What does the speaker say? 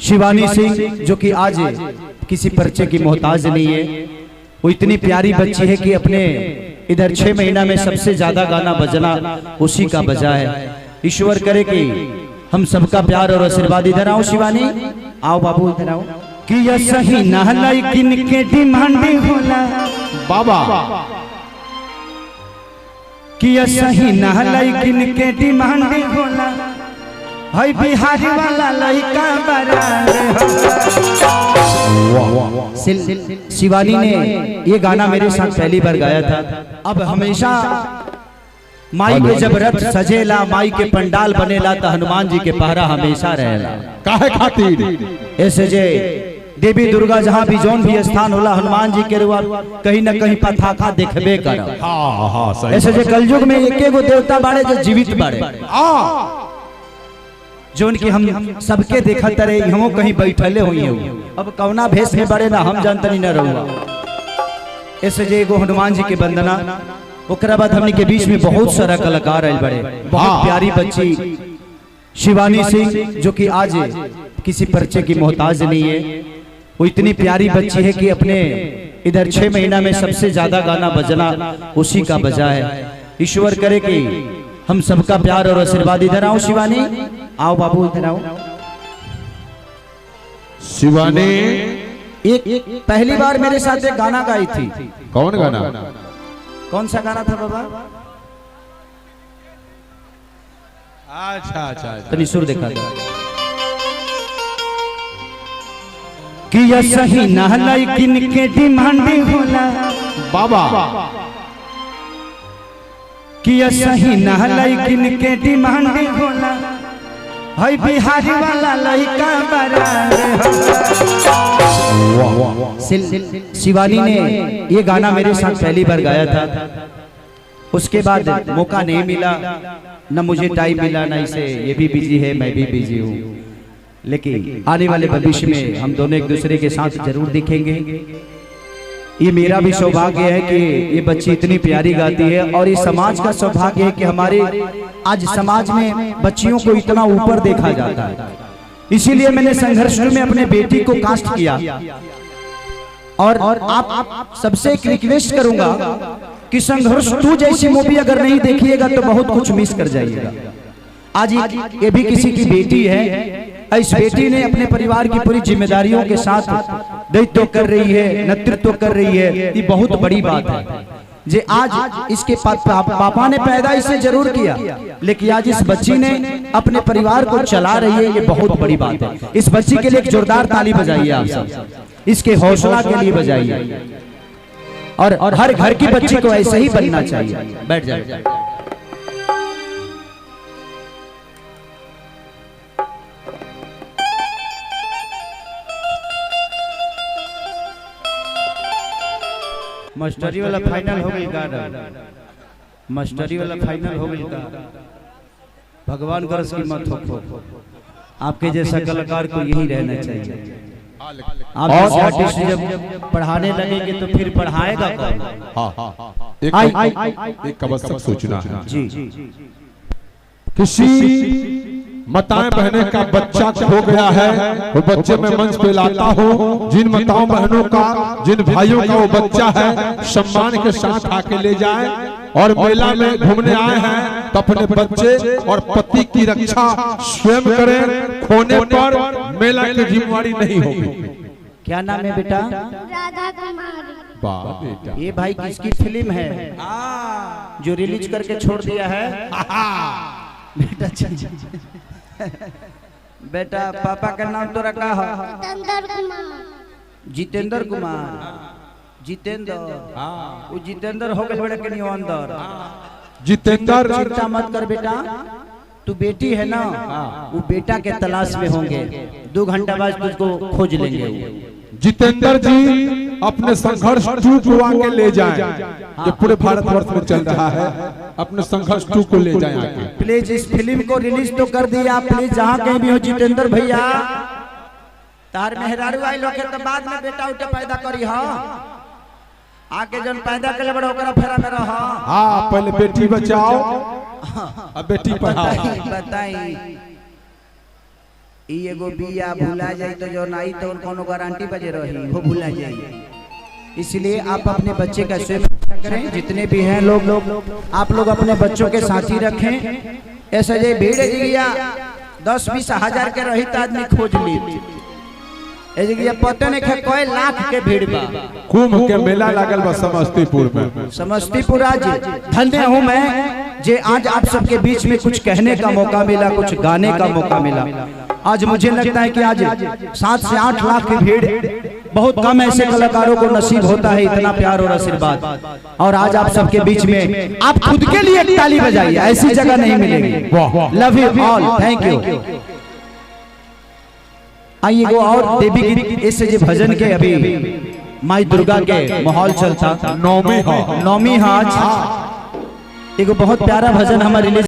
शिवानी सिंह जो कि आज किसी परिचय की मोहताज नहीं है, वो इतनी प्यारी बच्ची है कि अपने इधर 6 महीना में सबसे ज्यादा गाना बजना उसी का बजा है। ईश्वर करे कि हम सबका प्यार और आशीर्वाद। इधर आओ शिवानी, आओ बाबू इधर आओ। कि यह सही नहलाई किन के डिमांड होला बाबा, कि यह सही नहलाई किन के डिमांड होला, हाय बिहारी वाला लड़का बराबर। शिवानी ने ये गाना मेरे साथ पहली बार गाया था। अब हमेशा माई के जब रथ सजेला, माई के पंडाल बनेला तो हनुमान जी के पहरा हमेशा रहेला। काहे खातिर ऐसे जे देवी दुर्गा जहाँ भी जौन भी स्थान होला, हनुमान जी के रुआ कहीं न कहीं पताका देखबे करा। ऐसे जे कलयुग में एक गो देवता बाड़े जो जीवित बाड़े, जो उनकी हम सबके देखत रहे, हमो कहीं बैठले हुई। अब कौना भेष में बड़े ना हम जानते नहीं न रहुआ। ऐसे जे एगो हनुमान जी के वंदना, ओकरा बाद हमने के बीच में बहुत सारा कलाकार आए बड़े। बहुत प्यारी बच्ची शिवानी सिंह जो कि आज किसी परिचय की मोहताज नहीं है, वो इतनी प्यारी बच्ची है कि अपने इधर 6 महीना में सबसे ज्यादा गाना बजना उसी का बजा है। ईश्वर करे कि हम सबका प्यार और आशीर्वाद। इधर आओ शिवानी, आओ बाबू इधर आओ। शिवानी एक पहली बार मेरे साथ एक गाना गाई थी। कौन गाना? कौन सा गाना था बाबा? अच्छा तनी सुर देखा था। कि यह सही नहलाई किन के डिमांड होला बाबा, कि यह सही नहलाई किन के डिमांड होला, हाय बिहारी वाला लड़का बराबर। शिवानी ने ये गाना मेरे साथ पहली बार गाया था। उसके बाद मौका नहीं मिला, न मुझे टाइम मिला, न इसे। ये भी बिजी है, मैं भी बिजी हूँ, लेकिन आने वाले भविष्य में हम दोनों एक दूसरे के साथ जरूर दिखेंगे। ये मेरा भी सौभाग्य है कि ये बच्ची इतनी प्यारी गाती है, और ये समाज का सौभाग्य है कि हमारे आज समाज में बच्चियों को इतना ऊपर देखा जाता है। इसीलिए मैंने संघर्ष में अपने बेटी को कास्ट किया। और आप सबसे एक रिक्वेस्ट करूंगा कि संघर्ष 2 जैसी मूवी अगर नहीं देखिएगा तो बहुत कुछ मिस कर जाइएगा। आज ये भी किसी की बेटी है, इस बेटी ने अपने परिवार की पूरी जिम्मेदारियों के साथ दायित्व कर रही है, नेतृत्व कर रही है। ये बहुत बड़ी बात है जे आज इसके पापा ने पैदा इसे जरूर किया, लेकिन आज इस बच्ची ने अपने परिवार को चला रही है। ये बहुत बड़ी बात है। इस बच्ची के लिए एक जोरदार ताली बजाइए आप सब, इसके हौसला के लिए बजाइए। और हर घर की बच्ची को ऐसे ही बनना चाहिए। बैठ जाए। मास्टरी वाला फाइनल हो गई का? मास्टरी वाला फाइनल हो गई का? भगवान करस की मत हो। आपके जैसा कलाकार को यही रहना चाहिए। आप जैसे आर्टिस्ट जब पढ़ाने लगेंगे तो फिर पढ़ाएगा कौन? एक आवश्यक सूचना है जी। किसी माताएं बहने का बच्चा खो गया है, वो बच्चे में मंच पे लाता हूँ। जिन माताओं बहनों का, जिन भाइयों का वो बच्चा है, सम्मान के साथ आके ले जाए। और मेला में घूमने आए हैं तो अपने बच्चे और पति की रक्षा स्वयं करें। खोने पर मेला की जिम्मेवारी नहीं होगी। क्या नाम है बेटा? राधा कुमारी। ये भाई किसकी फिल्म है जो रिलीज करके छोड़ दिया है? बेटा पापा का नाम तो रखा है जितेंद्र कुमार। जितेंद्र, वो जितेंद्र हो गए बड़े के अंदर। जितेंद्र चिंता मत कर बेटा, तू बेटी है ना, वो बेटा के तलाश में होंगे। 2 घंटा बाद तुझको खोज लेंगे। जितेंद्र जी अपने संघर्ष 2 को आगे ले जाएं। ये पूरे भारतवर्ष में चल रहा है। अपने संघर्ष 2 को ले जाएं आगे। प्लीज इस फिल्म को रिलीज तो कर दिया। प्लीज जहाँ कहीं भी हो जितेंद्र भैया, तार मेहरारू आई लोग तो बाद में बेटा उठे पैदा करी। आके जन पैदा कर बड़ा ओकरा फेरा में रहा। हाँ, पहले बेटी बचाओ, अब बेटी पढ़ाओ। बताई ई एगो बिया भुला जाए तो जो नहीं तो कोनो गारंटी बजे रही वो भुला जाए। इसलिए आप अपने बच्चे का स्वयं करें, जितने भी हैं लोग आप लोग अपने बच्चों के साथी रखें। ऐसा जे भीड़ जगिया 10-20 हजार के रही तो आदमी खोज ली, पता नहीं है कोई लाख के भीड़ बा। कुंभ के मेला लागल बा समस्तीपुर में। समस्तीपुर आज धन्य हूँ मैं जे आज आप सबके बीच में कुछ कहने का मौका मिला, कुछ गाने का मौका मिला। आज मुझे लगता है कि आज 7 से 8 लाख की भीड़, बहुत कम ऐसे कलाकारों को नसीब होता है इतना प्यार और आशीर्वाद। और आज आप सबके बीच में आप खुद के लिए ताली बजाइए, ऐसी जगह नहीं मिलेगी। Love you all, thank you. आइए वो और देवी गीत ऐसे जो भजन के अभी माई दुर्गा के माहौल चलता, नौमी आज एगो बहुत प्यारा भजन हमारे